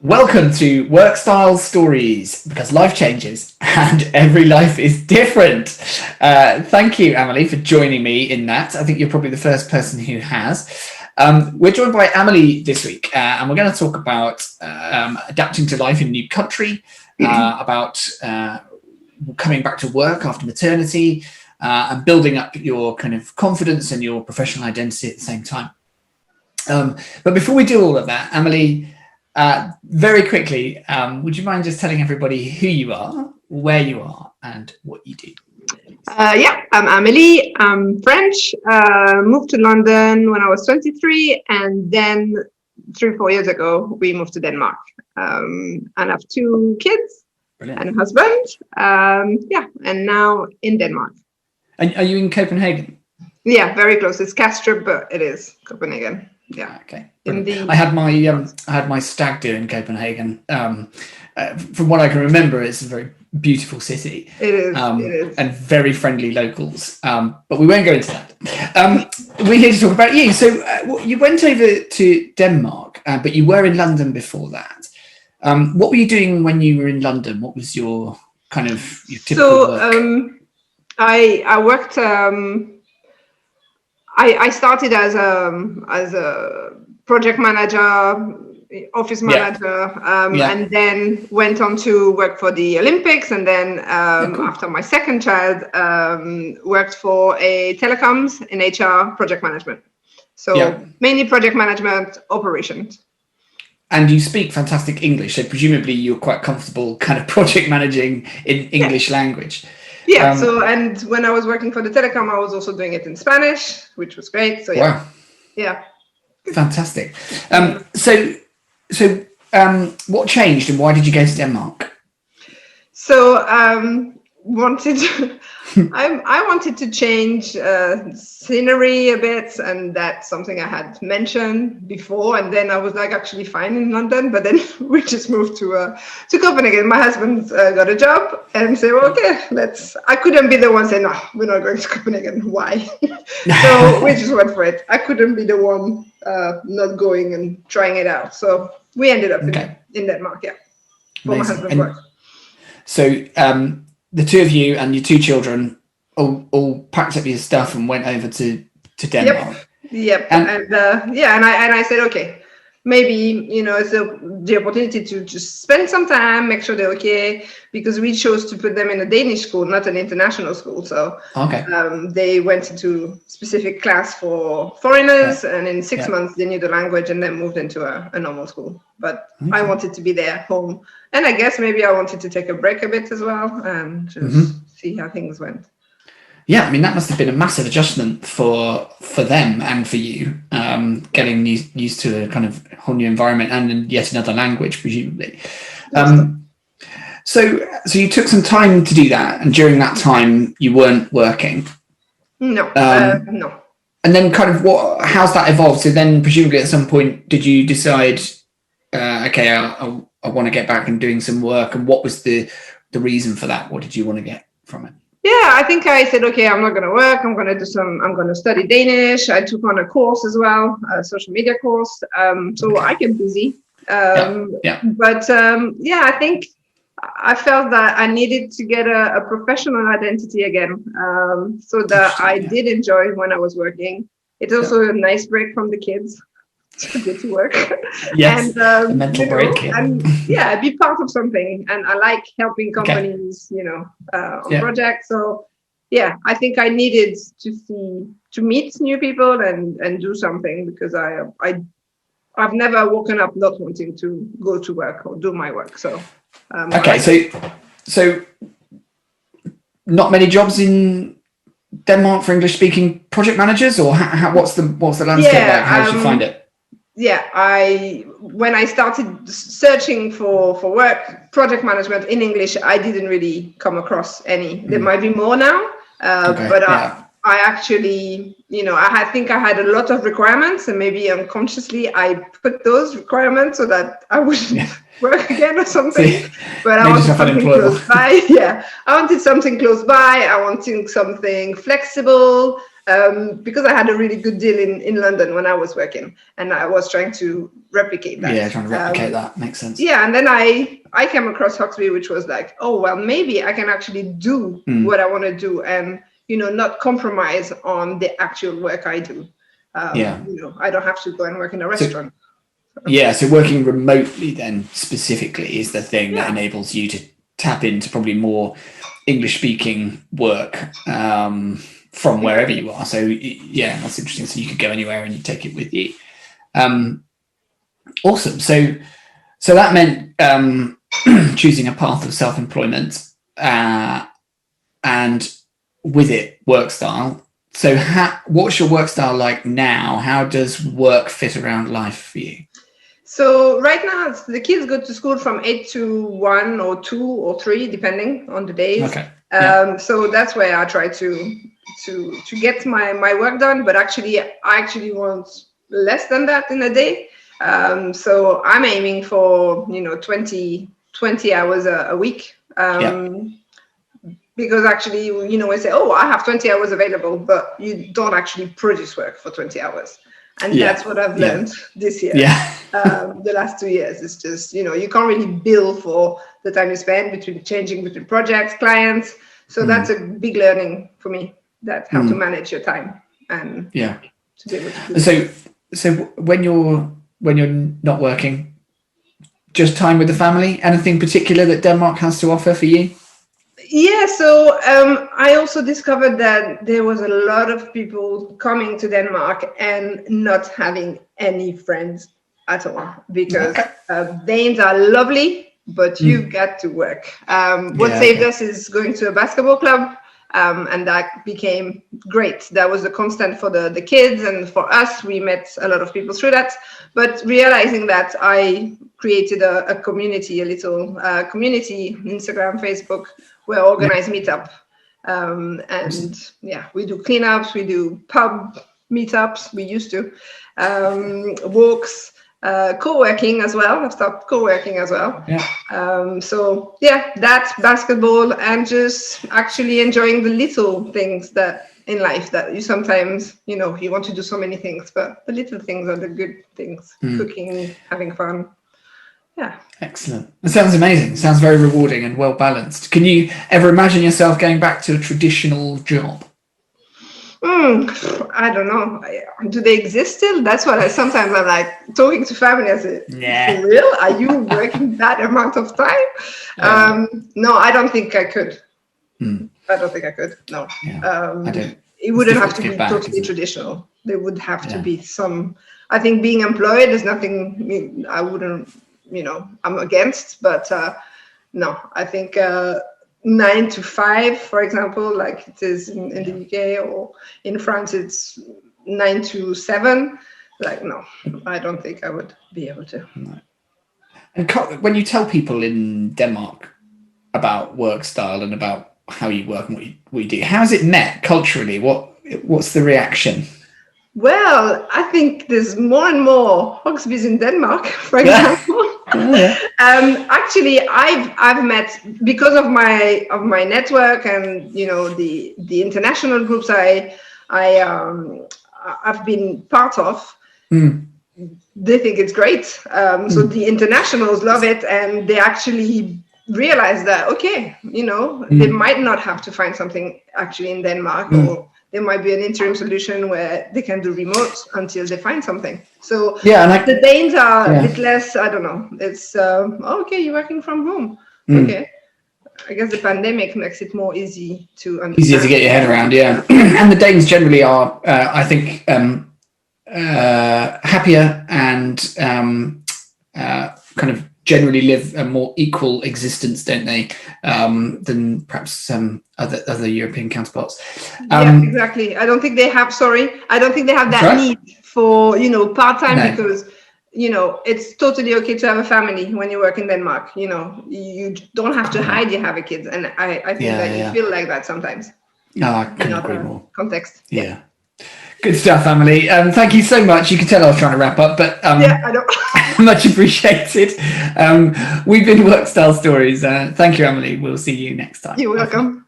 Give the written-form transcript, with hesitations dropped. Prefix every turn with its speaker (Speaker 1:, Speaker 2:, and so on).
Speaker 1: Welcome to Workstyle Stories, because life changes and every life is different. Thank you, Amelie, for joining me in that. I think you're probably the first person who has. We're joined by Amelie this week, and we're going to talk about adapting to life in a new country, about coming back to work after maternity, and building up your kind of confidence and your professional identity at the same time. But before we do all of that, Amelie, very quickly, would you mind just telling everybody who you are, where you are, and what you do?
Speaker 2: Yeah, I'm Amelie. I'm French. Moved to London when I was 23, and then 3-4 years ago we moved to Denmark. And I have 2 kids. Brilliant. And a husband. And now in Denmark.
Speaker 1: And are you in Copenhagen?
Speaker 2: Yeah, very close. It's Kastrup, but it is Copenhagen. Yeah.
Speaker 1: Okay. I had my stag do in Copenhagen. From what I can remember, it's a very beautiful city.
Speaker 2: It is. It is.
Speaker 1: And very friendly locals. But we won't go into that. We're here to talk about you. So you went over to Denmark, but you were in London before that. What were you doing when you were in London? What was your typical work?
Speaker 2: I worked. I started as a project manager, office manager, and then went on to work for the Olympics. And then after my second child, worked for a telecoms in HR project management. So mainly project management operations.
Speaker 1: And you speak fantastic English, so presumably you're quite comfortable kind of project managing in English language.
Speaker 2: Yeah, and when I was working for the telecom, I was also doing it in Spanish, which was great. So
Speaker 1: wow.
Speaker 2: Yeah.
Speaker 1: Fantastic. So what changed and why did you go to Denmark?
Speaker 2: So I wanted to change scenery a bit, and that's something I had mentioned before. And then I was actually fine in London, but then we just moved to Copenhagen. My husband got a job and said, well, okay, I couldn't be the one saying, no, we're not going to Copenhagen. Why? So we just went for it. I couldn't be the one not going and trying it out. So we ended up in Denmark, for my husband's work.
Speaker 1: So the 2 of you and your 2 children all packed up your stuff and went over to Denmark.
Speaker 2: Yep. And I said, okay, maybe, it's the opportunity to just spend some time, make sure they're okay, because we chose to put them in a Danish school, not an international school. So they went into specific class for foreigners, and in 6 months they knew the language and then moved into a normal school. But I wanted to be there at home. And I guess maybe I wanted to take a break a bit as well and just see how things went.
Speaker 1: Yeah, I mean, that must have been a massive adjustment for them and for you, getting used to a kind of whole new environment and yet another language, presumably. So you took some time to do that, and during that time you weren't working?
Speaker 2: No, no.
Speaker 1: And then how's that evolved? So then presumably at some point, did you decide, I want to get back and doing some work, and what was the reason for that? What did you want to get from it?
Speaker 2: Yeah, I think I said, okay, I'm not going to work. I'm going to study Danish. I took on a course as well, a social media course. I get busy. But I think I felt that I needed to get a professional identity again, so that I did enjoy when I was working. It's also a nice break from the kids to get to work.
Speaker 1: Yes, and, a mental break.
Speaker 2: And be part of something. And I like helping companies, on projects. So I think I needed to meet new people and do something, because I've never woken up not wanting to go to work or do my work. So
Speaker 1: so not many jobs in Denmark for English-speaking project managers, or what's the landscape like? How did you find it?
Speaker 2: Yeah, when I started searching for work, project management in English, I didn't really come across any. There might be more now, but I actually, I think I had a lot of requirements, and maybe unconsciously I put those requirements so that I wouldn't work again or something. But I wanted something close by. Yeah, I wanted something close by. I wanted something flexible. because I had a really good deal in London when I was working, and I was trying to replicate that.
Speaker 1: Yeah, trying to replicate that makes sense.
Speaker 2: Yeah, and then I came across Hoxby, which was like, oh well, maybe I can actually do what I want to do, and not compromise on the actual work I do. I don't have to go and work in a restaurant.
Speaker 1: So working remotely then specifically is the thing that enables you to tap into probably more English speaking work from wherever you are. So yeah, that's interesting. So you could go anywhere and you take it with you. Awesome. So that meant choosing a path of self-employment and with it Workstyle. So what's your work style like now? How does work fit around life for you?
Speaker 2: So right now the kids go to school from 8 to 1 or 2 or 3 depending on the days.
Speaker 1: Okay.
Speaker 2: So that's where I try to get my work done, but I actually want less than that in a day. So I'm aiming for 20 hours a week. Because actually, we say, oh, I have 20 hours available, but you don't actually produce work for 20 hours. And that's what I've learned this year. The last 2 years. It's just, you can't really bill for the time you spend between projects, clients. So that's a big learning for me, that how to manage your time and to be able to do
Speaker 1: so when you're not working, just time with the family, anything particular that Denmark has to offer for you?
Speaker 2: Yeah, so I also discovered that there was a lot of people coming to Denmark and not having any friends at all, because Danes are lovely, but you've got to work. What saved us is going to a basketball club, and that became great. That was a constant for the kids, and for us, we met a lot of people through that. But realizing that, I created a community, a little community, Instagram, Facebook, where organize meetup, and we do cleanups, we do pub meetups, we used to, walks, co-working as well. I've stopped co-working as well. That's basketball, and just actually enjoying the little things that in life that you sometimes, you want to do so many things, but the little things are the good things. Cooking, having fun. Yeah. Excellent.
Speaker 1: It sounds amazing. It sounds very rewarding and well balanced. Can you ever imagine yourself going back to a traditional job?
Speaker 2: I don't know. Do they exist still? That's what sometimes I'm like talking to family. I say, for real? Are you working that amount of time? No, I don't think I could. I don't think I could. No.
Speaker 1: I don't.
Speaker 2: It wouldn't have to be totally traditional. There would have to be some. I think being employed is nothing I wouldn't. I'm against, but no, I think 9 to 5, for example, like it is in the UK, or in France, it's 9 to 7. Like, no, I don't think I would be able to.
Speaker 1: No. And when you tell people in Denmark about Workstyle and about how you work and what you do, how is it met culturally? What's the reaction?
Speaker 2: Well, I think there's more and more Hoxbys in Denmark, for example. Actually, I've met, because of my network and the international groups I've been part of. They think it's great. So the internationals love it, and they actually realize that they might not have to find something actually in Denmark, or there might be an interim solution where they can do remote until they find something. So the Danes are a bit less, I don't know. It's, okay, you're working from home. Okay. I guess the pandemic makes it more easy to understand.
Speaker 1: Easier to get your head around, And the Danes generally are, I think, happier and kind of generally live a more equal existence, don't they, than perhaps some other European counterparts.
Speaker 2: Exactly. I don't think they have that need for part-time, because it's totally okay to have a family when you work in Denmark. You don't have to hide you have a kid, and I think that you feel like that sometimes.
Speaker 1: I couldn't agree more.
Speaker 2: Context.
Speaker 1: Good stuff, Amelie. Thank you so much. You can tell I was trying to wrap up, but
Speaker 2: I know.
Speaker 1: much appreciated. We've been Workstyle Stories. Thank you, Amelie. We'll see you next time.
Speaker 2: You're welcome.